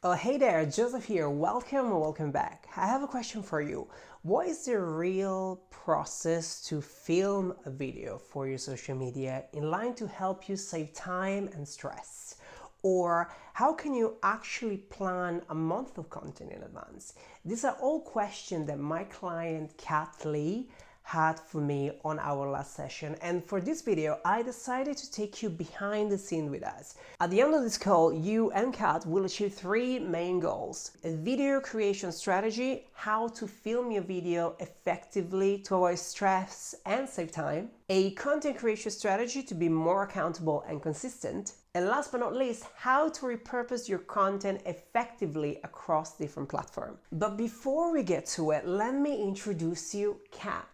Hey there, Joseph here. Welcome back. I have a question for you. What is the real process to film a video for your social media in line to help you save time and stress? Or how can you actually plan a month of content in advance? These are all questions that my client Kat Lee had for me on our last session, and for this video I decided to take you behind the scene with us. At the end of this call, you and Kat will achieve three main goals: a video creation strategy, how to film your video effectively to avoid stress and save time, a content creation strategy to be more accountable and consistent, and last but not least, how to repurpose your content effectively across different platforms. But before we get to it, let me introduce you Kat.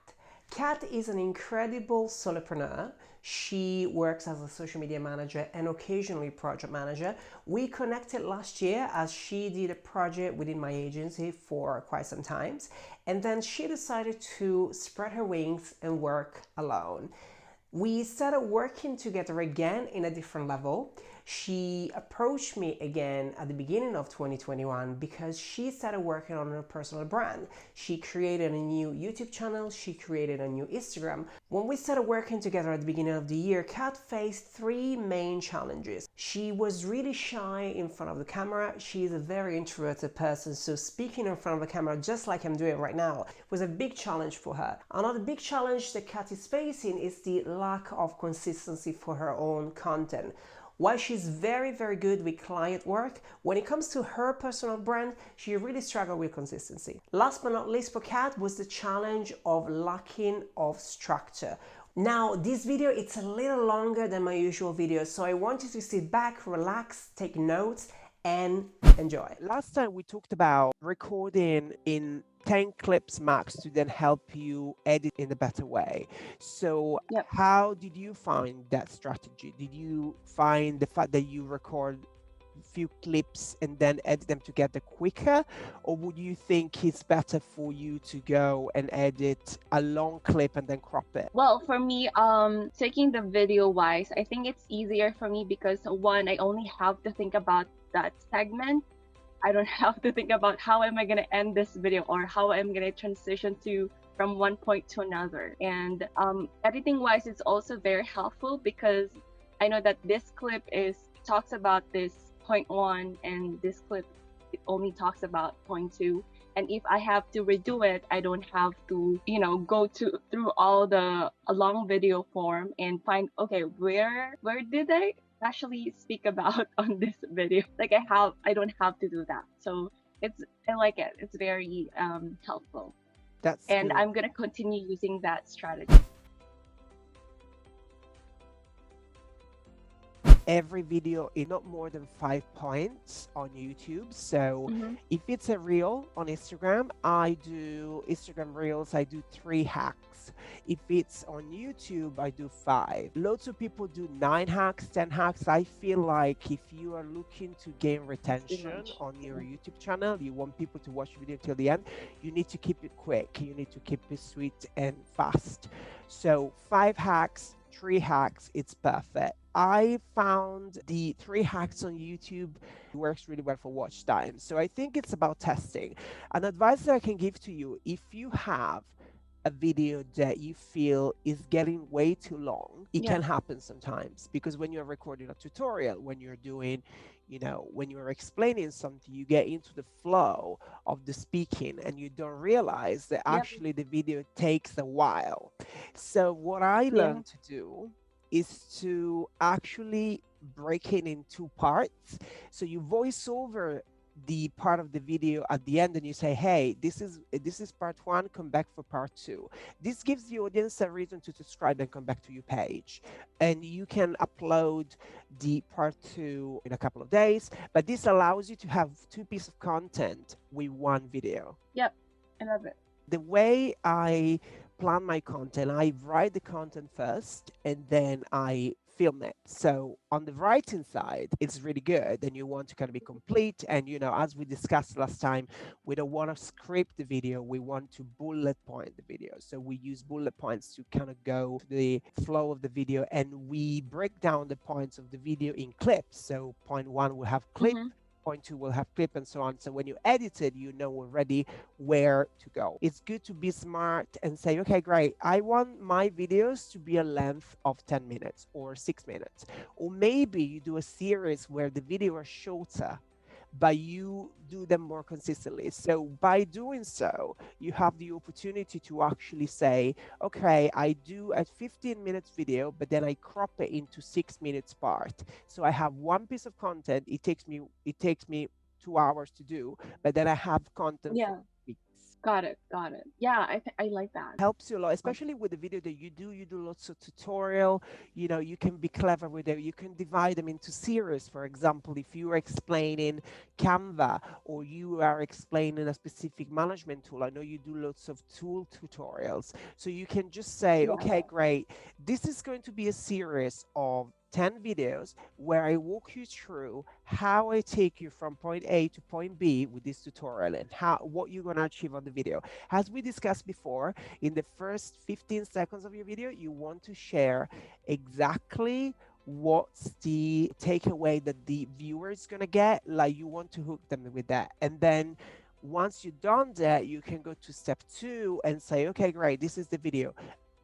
Kat is an incredible solopreneur. She works as a social media manager and occasionally project manager. We connected last year as she did a project within my agency for quite some time. And then she decided to spread her wings and work alone. We started working together again in a different level. She approached me again at the beginning of 2021 because she started working on her personal brand. She created a new YouTube channel, she created a new Instagram. When we started working together at the beginning of the year, Kat faced three main challenges. She was really shy in front of the camera. She is a very introverted person, so speaking in front of the camera, just like I'm doing right now, was a big challenge for her. Another big challenge that Kat is facing is the lack of consistency for her own content. While she's very good with client work, when it comes to her personal brand, she really struggled with consistency. Last but not least for Kat was the challenge of lacking of structure. Now, this video, it's a little longer than my usual videos, so I want you to sit back, relax, take notes, and enjoy. Last time we talked about recording in 10 clips max to then help you edit in a better way. So Yep. how did you find that strategy? Did you find the fact that you record few clips and then edit them together quicker, or would you think it's better for you to go and edit a long clip and then crop it? Well, for me, taking the video wise, I think it's easier for me because one, I only have to think about that segment. I don't have to think about how am I gonna end this video or how I'm gonna transition to from one point to another. And editing wise, it's also very helpful because I know that this clip is talks about this point one and this clip it only talks about point two. And if I have to redo it, I don't have to, go to through all the a long video form and find okay where did I actually speak about on this video. Like I don't have to do that. So I like it. It's very helpful. That's And good. I'm gonna continue using that strategy. Every video is not more than 5 points on YouTube. So Mm-hmm. if it's a reel on Instagram, I do Instagram reels, I do 3 hacks. If it's on YouTube, I do 5. Lots of people do 9 hacks, 10 hacks. I feel like if you are looking to gain It's too retention much. on your YouTube channel, you want people to watch the video till the end, you need to keep it quick. You need to keep it sweet and fast. So 5 hacks, 3 hacks, it's perfect. I found the 3 hacks on YouTube works really well for watch time. So I think it's about testing. An advice that I can give to you, if you have a video that you feel is getting way too long, it Yeah. can happen sometimes because when you're recording a tutorial, when you're doing, when you're explaining something, you get into the flow of the speaking and you don't realize that Yep. actually the video takes a while. So what I Yeah. learned to do is to actually break it in 2 parts. So you voice over the part of the video at the end and you say, hey, this is part 1, come back for part 2. This gives the audience a reason to subscribe and come back to your page, and you can upload the part 2 in a couple of days, but this allows you to have 2 pieces of content with 1 video. Yep. I love it. The way I plan my content, I write the content first and then I film it. So on the writing side, it's really good and you want to kind of be complete. And, as we discussed last time, we don't want to script the video. We want to bullet point the video. So we use bullet points to kind of go to the flow of the video, and we break down the points of the video in clips. So point 1 will have clip, Mm-hmm. point two will have clip and so on. So when you edit it, you know already where to go. It's good to be smart and say, okay, great, I want my videos to be a length of 10 minutes or 6 minutes. Or maybe you do a series where the video are shorter, but you do them more consistently. So by doing so, you have the opportunity to actually say, okay, I do a 15 minutes video, but then I crop it into 6 minutes part. So I have one piece of content. It takes me 2 hours to do, but then I have content for Yeah. weeks. Got it. Got it. Yeah, I like that. Helps you a lot, Um, especially with the video that you do lots of tutorial. You can be clever with it. You can divide them into series. For example, if you are explaining Canva or you are explaining a specific management tool, I know you do lots of tool tutorials, so you can just say, yeah. okay, great, this is going to be a series of 10 videos where I walk you through how I take you from point A to point B with this tutorial and what you're going to achieve on the video. As we discussed before, in the first 15 seconds of your video, you want to share exactly what's the takeaway that the viewer is going to get. Like, you want to hook them with that. And then once you've done that, you can go to step two and say, okay, great, this is the video.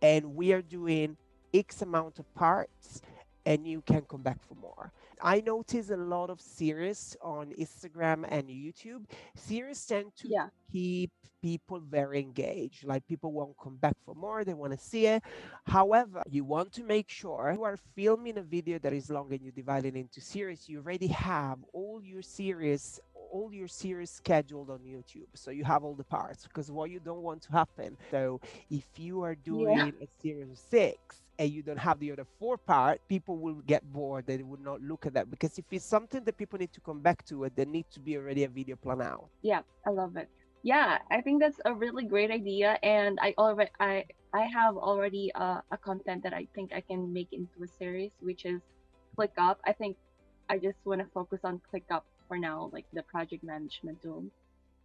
And we are doing X amount of parts, and you can come back for more. I notice a lot of series on Instagram and YouTube. Series tend to Yeah. keep people very engaged. Like, people won't come back for more, they want to see it. However, you want to make sure you are filming a video that is long and you divide it into series. You already have all your series scheduled on YouTube. So you have all the parts, because what you don't want to happen. So if you are Yeah. doing a series of 6 and you don't have the other 4 part, people will get bored. They will not look at that, because if it's something that people need to come back to, there needs to be already a video plan out. Yeah. I love it. Yeah, I think that's a really great idea, and I have already a content that I think I can make into a series, which is ClickUp. I think I just want to focus on ClickUp for now, like the project management tool,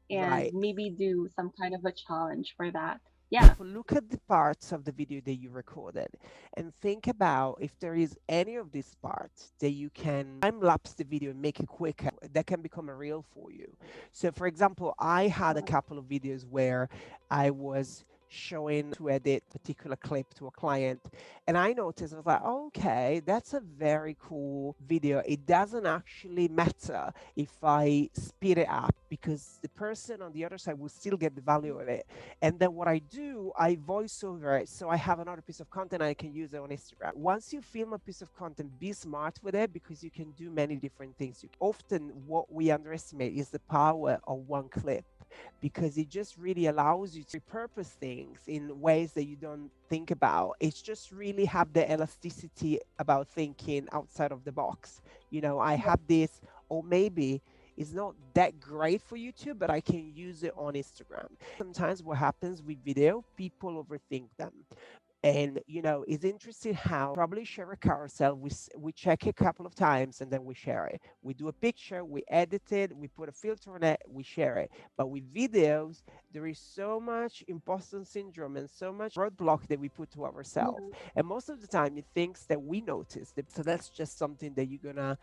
and Right. maybe do some kind of a challenge for that. Yeah. Look at the parts of the video that you recorded and think about if there is any of these parts that you can time lapse the video and make it quicker, that can become a reel for you. So, for example, I had a couple of videos where I was showing to edit a particular clip to a client, and I noticed, I was like, okay, that's a very cool video. It doesn't actually matter if I speed it up, because the person on the other side will still get the value of it. And then what I do, I voice over it. So I have another piece of content I can use it on Instagram. Once you film a piece of content, be smart with it, because you can do many different things. Often what we underestimate is the power of one clip, because it just really allows you to repurpose things in ways that you don't think about. It's just really have the elasticity about thinking outside of the box. I Yeah. have this, or maybe it's not that great for YouTube, but I can use it on Instagram. Sometimes what happens with video, people overthink them. And it's interesting how probably share a carousel. We check it a couple of times and then we share it. We do a picture, we edit it, we put a filter on it, we share it. But with videos, there is so much imposter syndrome and so much roadblock that we put to ourselves. Yeah. And most of the time, it thinks that we notice. So that's just something that you're gonna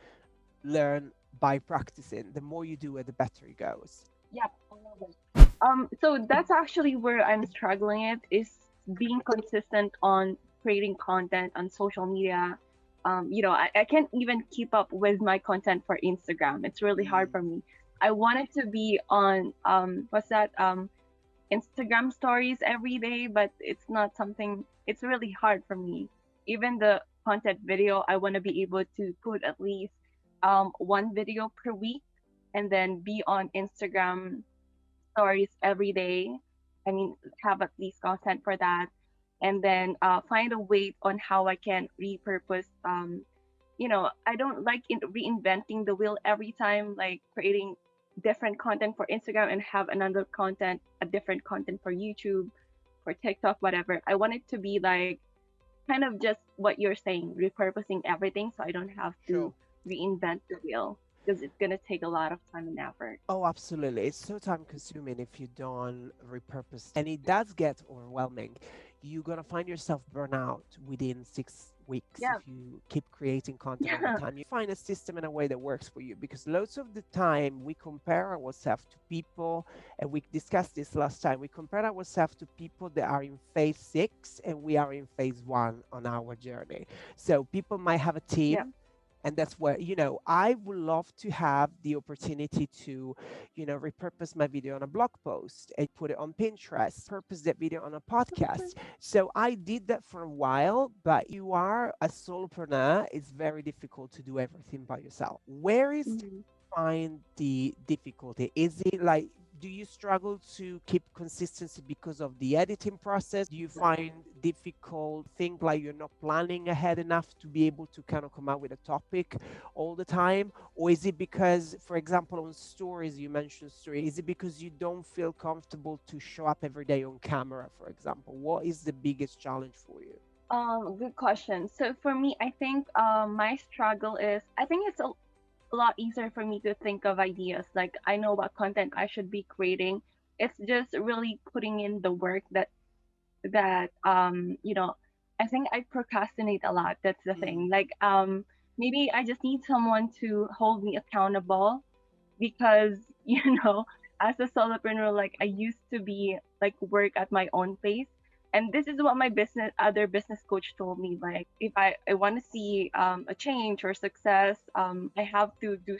learn by practicing. The more you do it, the better it goes. Yep, I love it. So that's actually where I'm struggling it is being consistent on creating content on social media. I can't even keep up with my content for Instagram. It's really hard Mm. for me. I want it to be on what's that Instagram stories every day, but it's not something. It's really hard for me. Even the content video, I want to be able to put at least one video per week, and then be on Instagram stories every day. I mean, have at least content for that, and then find a way on how I can repurpose. I don't like reinventing the wheel every time, like creating different content for Instagram and have another content, a different content for YouTube, for TikTok, whatever. I want it to be like kind of just what you're saying, repurposing everything, so I don't have to Sure. reinvent the wheel because it's gonna take a lot of time and effort. Oh, absolutely. It's so time consuming if you don't repurpose. And it does get overwhelming. You're going to find yourself burn out within weeks Yeah. if you keep creating content all the Yeah. time. You find a system and a way that works for you, because lots of the time we compare ourselves to people, and we discussed this last time. We compare ourselves to people that are in phase 6 and we are in phase 1 on our journey. So people might have a Yeah. team, and that's where, I would love to have the opportunity to, repurpose my video on a blog post and put it on Pinterest, purpose that video on a podcast. So I did that for a while, but you are a solopreneur, it's very difficult to do everything by yourself. Where is Mhm. find the difficulty? Is it like, do you struggle to keep consistency because of the editing process? Do you find difficult think like you're not planning ahead enough to be able to kind of come out with a topic all the time? Or is it because, for example, on stories, you mentioned story, is it because you don't feel comfortable to show up every day on camera, for example? What is the biggest challenge for you? Good question. So for me, I think my struggle is I think it's a lot easier for me to think of ideas. Like I know what content I should be creating. It's just really putting in the work that I think I procrastinate a lot. That's the Mm. thing. Like maybe I just need someone to hold me accountable because as a solopreneur, like I used to be like work at my own pace. And this is what my other business coach told me. Like, if I want to see a change or success, I have to do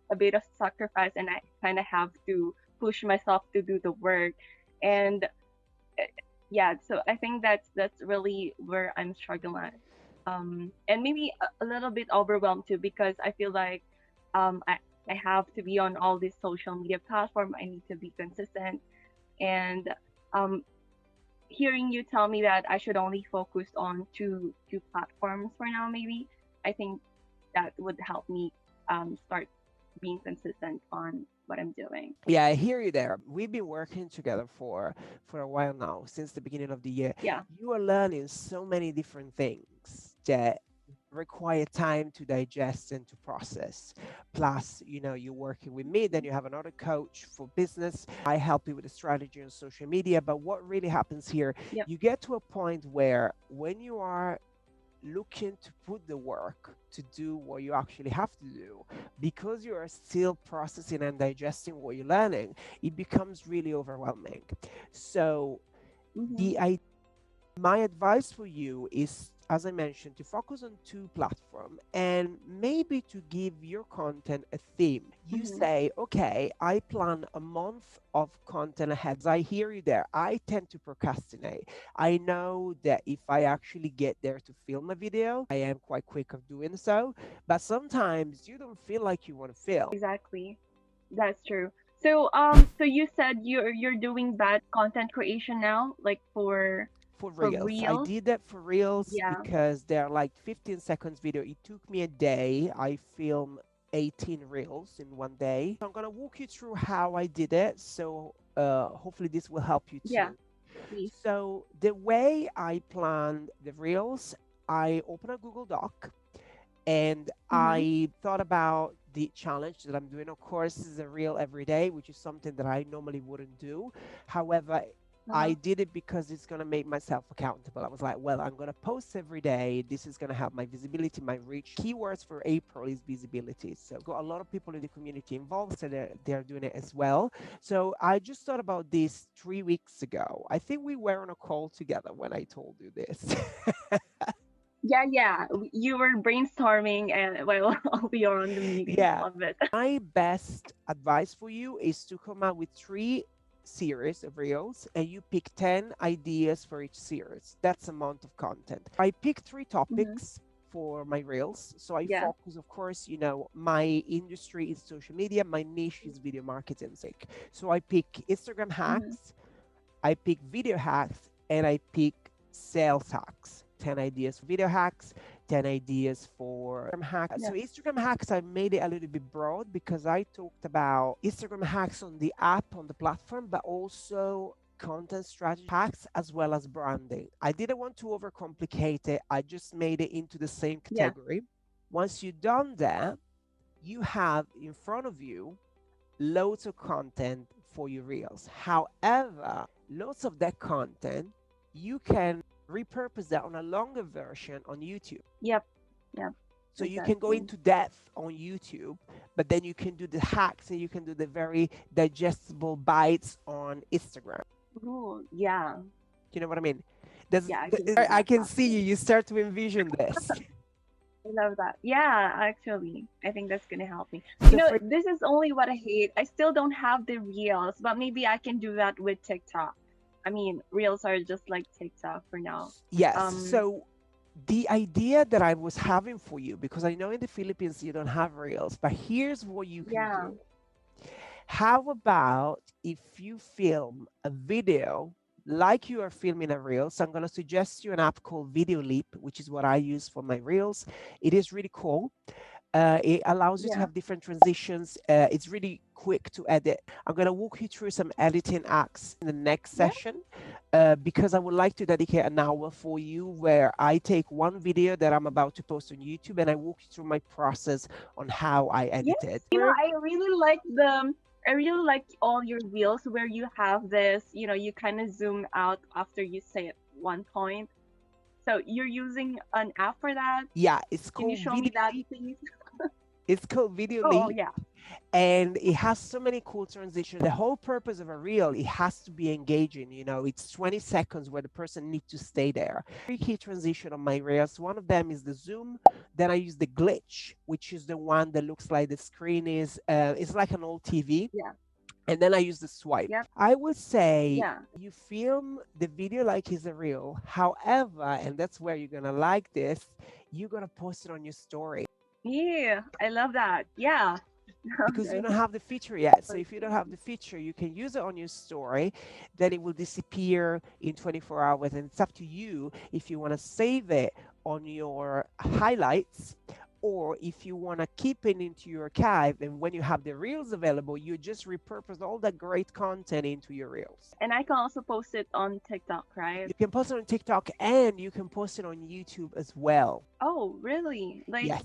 a bit of sacrifice, and I kind of have to push myself to do the work. And yeah, so I think that's really where I'm struggling. And maybe a little bit overwhelmed too, because I feel like um, I I have to be on all these social media platform. I need to be consistent, and um, hearing you tell me that I should only focus on two platforms for now, maybe I think that would help me start being consistent on what I'm doing. Yeah, I hear you there. We've been working together for a while now, since the beginning of the year. Yeah. You are learning so many different things that require time to digest and to process. Plus, you're working with me, then you have another coach for business. I help you with the strategy on social media. But what really happens here, Yep. you get to a point where when you are looking to put the work to do what you actually have to do, because you are still processing and digesting what you're learning, it becomes really overwhelming. So Mm-hmm. the my advice for you is, as I mentioned, to focus on two platforms and maybe to give your content a theme. You Mm-hmm. say, okay, I plan a month of content ahead. I hear you there. I tend to procrastinate. I know that if I actually get there to film a video, I am quite quick of doing so. But sometimes you don't feel like you want to film. Exactly. That's true. So so you said you're doing that content creation now, like For for reels. I reels. did that for reels Yeah. because they're like 15 seconds video. It took me a day. I filmed 18 reels in one day. So I'm gonna walk you through how I did it. So hopefully this will help you Yeah. too. Please. So the way I planned the reels, I open a Google Doc and Mm-hmm. I thought about the challenge that I'm doing. Of course, this is a reel every day, which is something that I normally wouldn't do. However, I Uh-huh. did it because it's going to make myself accountable. I was like, well, I'm going to post every day. This is going to have my visibility, my reach. Keywords for April is visibility. So, got a lot of people in the community involved, so they're doing it as well. So, I just thought about this 3 weeks ago. I think we were on a call together when I told you this. Yeah, yeah. You were brainstorming and while we are on the meeting. Yeah. Love it. My best advice for you is to come out with 3 series of reels and you pick 10 ideas for each series. That's amount of content. I pick 3 topics for my reels. So I Yeah. focus, of course, my industry is social media, my niche is video marketing. So I pick Instagram Mm-hmm. hacks, I pick video hacks, and I pick sales hacks. 10 ideas for video hacks, 10 ideas for Instagram hacks. Yeah. So Instagram hacks, I made it a little bit broad because I talked about Instagram hacks on the app, on the platform, but also content strategy hacks as well as branding. I didn't want to overcomplicate it. I just made it into the same Yeah. category. Once you've done that, you have in front of you loads of content for your reels. However, lots of that content you can repurpose that on a longer version on YouTube. Yep. Yep. So you can go Exactly. into depth on YouTube, but then you can do the hacks and you can do the very digestible bites on Instagram. Ooh, yeah. You know what I mean? Yeah, I can see I that can see happening. you start to envision this. I love that. Yeah, actually, I think that's gonna help me. So for This is only what I hate. I still don't have the reels, but maybe I can do that with TikTok. I mean, reels are just like TikTok for now. yes, Um, so the idea that I was having for you, because I know in the Philippines you don't have reels, but here's what you can yeah, do. How about if you film a video like you are filming a reel? So I'm going to suggest you an app called Video Leap, which is what I use for my reels. It is really cool. It allows you to yeah, have different transitions. It's really quick to edit. I'm going to walk you through some editing hacks in the next yeah, session because I would like to dedicate an hour for you where I take one video that I'm about to post on YouTube and I walk you through my process on how I yes. edit it. I really like all your reels where you have this. You kind of zoom out after you say it one point. So you're using an app for that? Yeah, it's Can you called show me Video that, Leap. please? It's called Video Oh, Leap. yeah. And it has so many cool transitions. The whole purpose of a reel, it has to be engaging. It's 20 seconds where the person needs to stay there. Three key transition on my reels. One of them is the zoom. Then I use the glitch, which is the one that looks like the screen is, it's like an old TV. Yeah. And then I use the swipe. Yep. I would say Yeah. you film the video like it's a reel. However, and that's where you're gonna like this, you're gonna post it on your story Yeah. I love that. Yeah. because you Okay. don't have the feature yet. So if you don't have the feature, you can use it on your story, then it will disappear in 24 hours. And it's up to you if you want to save it on your highlights or if you want to keep it into your archive. And when you have the reels available, you just repurpose all that great content into your reels. And I can also post it on TikTok, right? You can post it on TikTok and you can post it on YouTube as well. Oh, really? Like Yes.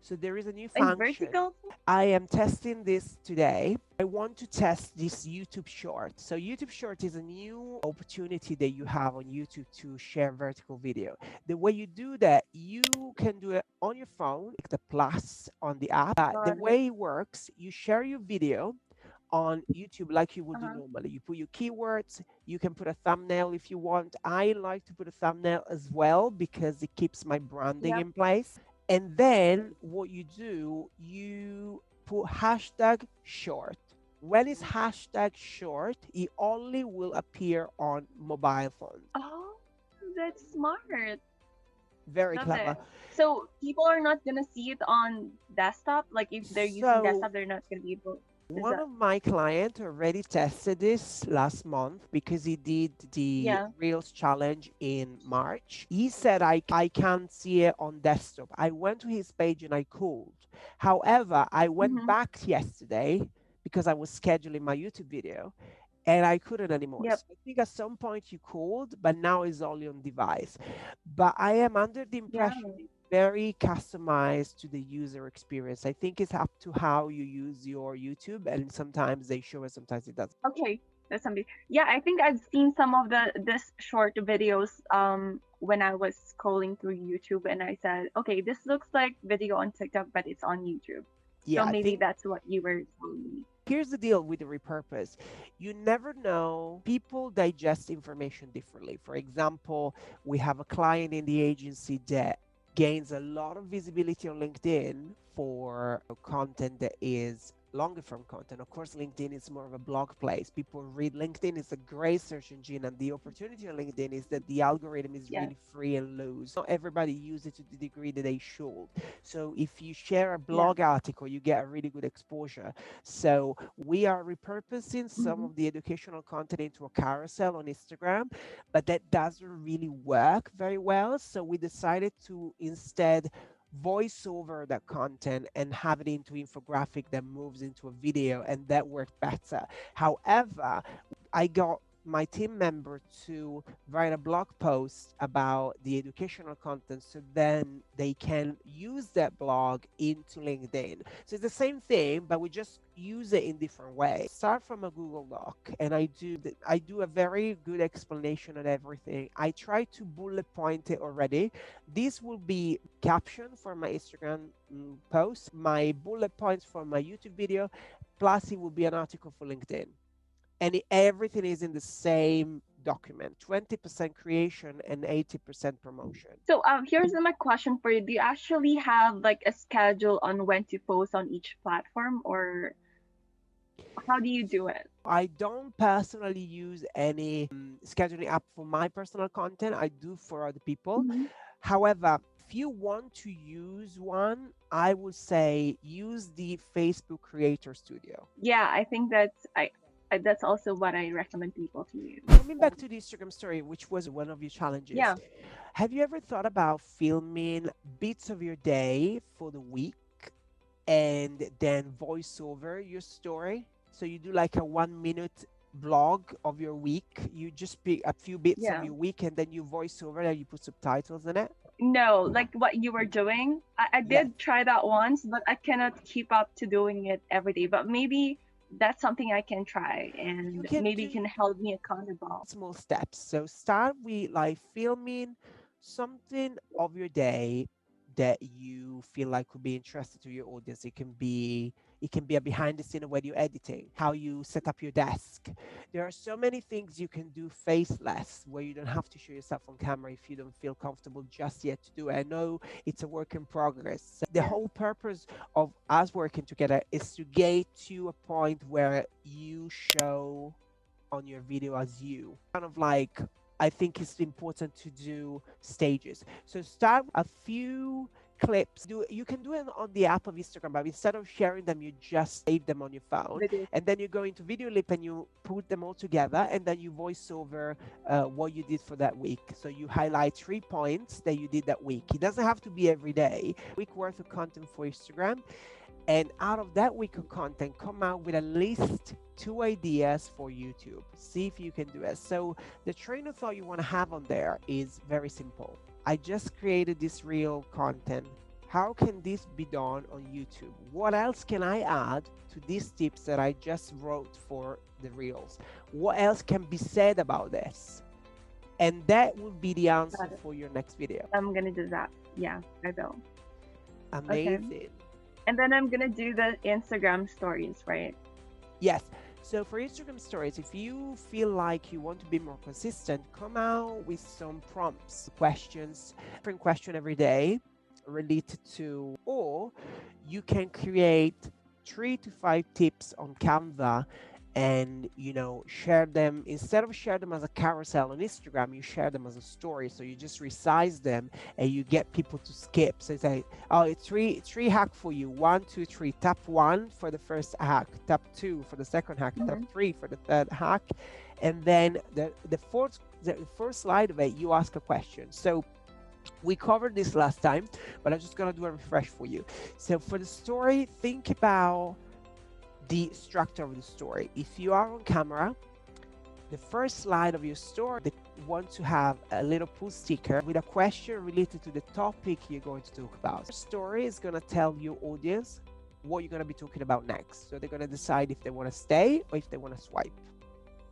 So there is a new in function. vertical? I am testing this today. I want to test this YouTube short. So YouTube short is a new opportunity that you have on YouTube to share vertical video. The way you do that, you can do it on your phone, click the plus on the app. The Got it. way it works, you share your video on YouTube like you would do Uh-huh. normally. You put your keywords, you can put a thumbnail if you want. I like to put a thumbnail as well because it keeps my branding Yep. in place. And then what you do, you put hashtag short. When it's hashtag short, it only will appear on mobile phones. Oh, that's smart. Very Love clever. it. So people are not gonna see it on desktop. Like if they're using So desktop, they're not gonna be able. Is one that? of my clients already tested this last month because he did the Yeah. Reels challenge in March. He said, I can't see it on desktop. I went to his page and I could. However, I went Mm-hmm. back yesterday because I was scheduling my YouTube video and I couldn't anymore. Yep. So I think at some point you could, but now it's only on device. But I am under the Yeah. impression it's very customized to the user experience. I think it's up to how you use your YouTube, and sometimes they show it, sometimes it doesn't. Okay. That's something. Yeah, I think I've seen some of this short videos when I was scrolling through YouTube and I said, okay, this looks like video on TikTok, but it's on YouTube. So Yeah, I maybe think that's what you were telling me. here's the deal with the repurpose. You never know. People digest information differently. For example, we have a client in the agency that gains a lot of visibility on LinkedIn for content that is longer form content. Of course, LinkedIn is more of a blog place. People read LinkedIn, it's a great search engine, and the opportunity on LinkedIn is that the algorithm is Yeah. really free and loose. Not everybody uses it to the degree that they should. So if you share a Yeah. blog article, you get a really good exposure. So we are repurposing some Mm-hmm. of the educational content into a carousel on Instagram, but that doesn't really work very well. So we decided to instead voice over that content and have it into infographic that moves into a video, and that worked better. However, I got my team member to write a blog post about the educational content so then they can use that blog into LinkedIn. So it's the same thing, but we just use it in different ways. Start from a Google Doc, and I do a very good explanation of everything. I try to bullet point it already. This will be caption for my Instagram post, my bullet points for my YouTube video, plus it will be an article for LinkedIn. And everything is in the same document, 20% creation and 80% promotion. So here's my question for you. Do you actually have like a schedule on when to post on each platform, or how do you do it? I don't personally use any scheduling app for my personal content. I do for other people. Mhm. However, if you want to use one, I would say use the Facebook Creator Studio. Yeah, I think that's also what I recommend people to use. Coming back to the Instagram story, which was one of your challenges, Yeah. have you ever thought about filming bits of your day for the week and then voice over your story? So you do like a 1 minute blog of your week. You just pick a few bits of Yeah. your week and then you voice over and you put subtitles in it. No, like what you were doing. I Yes. did try that once, but I cannot keep up to doing it every day. But maybe that's something I can try, You and can maybe do can help me accountable. small steps. So start with like filming something of your day that you feel like could be interested to your audience. It can be a behind the scene where you're editing, how you set up your desk. There are so many things you can do faceless where you don't have to show yourself on camera if you don't feel comfortable just yet to do it. I know it's a work in progress. The Yeah. whole purpose of us working together is to get to a point where you show on your video as you. Kind of like, I think it's important to do stages. So start a few clips. You can do it on the app of Instagram, but instead of sharing them, you just save them on your phone. Video. And then you go into Video Lip and you put them all together, and then you voice over what you did for that week. So you highlight 3 points that you did that week. It doesn't have to be every day. Week worth of content for Instagram. And out of that week of content, come out with at least 2 ideas for YouTube. See if you can do it. So the train of thought you want to have on there is very simple. I just created this reel content. How can this be done on YouTube? What else can I add to these tips that I just wrote for the reels? What else can be said about this? And that will be the answer for your next video. I'm gonna do that. Yeah, I will. Amazing. Okay. And then I'm gonna do the Instagram stories, right? Yes. So for Instagram stories, if you feel like you want to be more consistent, come out with some prompts, questions, different question every day related to, or you can create 3 to 5 tips on Canva and share them. Instead of share them as a carousel on Instagram, you share them as a story. So you just resize them and you get people to skip. So it's like, oh, it's three hack for you. 1, 2, 3. Tap 1 for the first hack, tap 2 for the second hack, tap 3 for the third hack. And then the first slide of it, you ask a question. So we covered this last time, but I'm just gonna do a refresh for you. So for the story, think about the structure of the story. If you are on camera, the first slide of your story, they want to have a little pull sticker with a question related to the topic you're going to talk about. The story is going to tell your audience what you're going to be talking about next. So they're going to decide if they want to stay or if they want to swipe.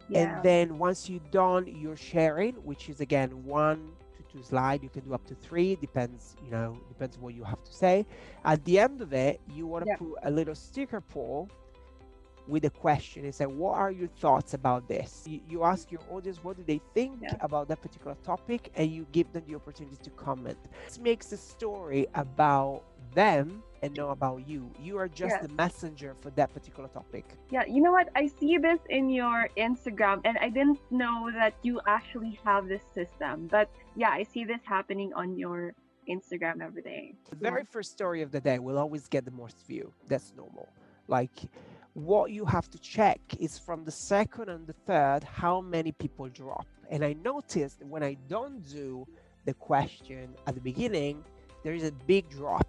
Yeah. And then once you're done your sharing, which is again 1 to 2 slides, you can do up to 3, depends what you have to say. At the end of it, you want to put a little sticker poll with a question and say, what are your thoughts about this? You ask your audience, what do they think about that particular topic, and you give them the opportunity to comment. This makes the story about them and not about you. You are just the messenger for that particular topic. Yeah, you know what? I see this in your Instagram, and I didn't know that you actually have this system. But yeah, I see this happening on your Instagram every day. The very first story of the day will always get the most view. That's normal. Like, what you have to check is from the second and the third, how many people drop. And I noticed when I don't do the question at the beginning, there is a big drop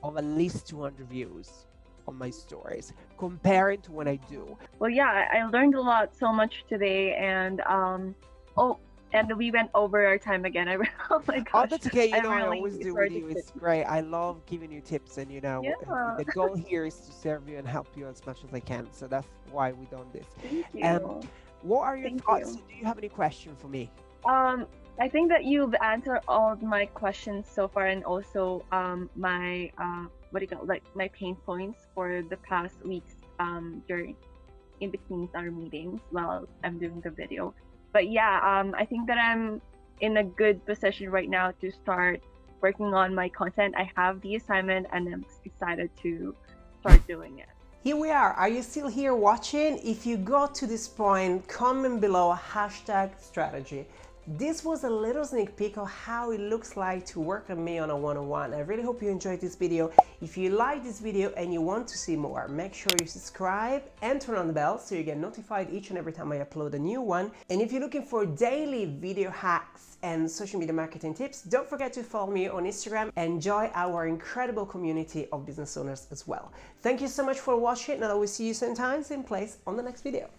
of at least 200 views. on my stories comparing to when I do. Well, yeah, I learned a lot so much today, and oh, and we went over our time again. Oh my Oh, gosh, that's okay. I'm I really always do with sorry to you. quit. It's great. I love giving you tips, and Yeah, the goal here is to serve you and help you as much as I can. So that's why we done this. thank Um, you, what are your thank thoughts? you. Do you have any question for me? Um, I think that you've answered all of my questions so far, and also my what do you call, like, my pain points for the past weeks during in between our meetings while I'm doing the video. But yeah, I think that I'm in a good position right now to start working on my content. I have the assignment and I'm excited to start doing it. Here we are. Are you still here watching? If you got to this point, comment below #strategy. This was a little sneak peek of how it looks like to work with me on a one-on-one. I really hope you enjoyed this video. If you like this video and you want to see more, make sure you subscribe and turn on the bell so you get notified each and every time I upload a new one. And if you're looking for daily video hacks and social media marketing tips, don't forget to follow me on Instagram and join our incredible community of business owners as well. Thank you so much for watching, and I will see you same time, same place on the next video.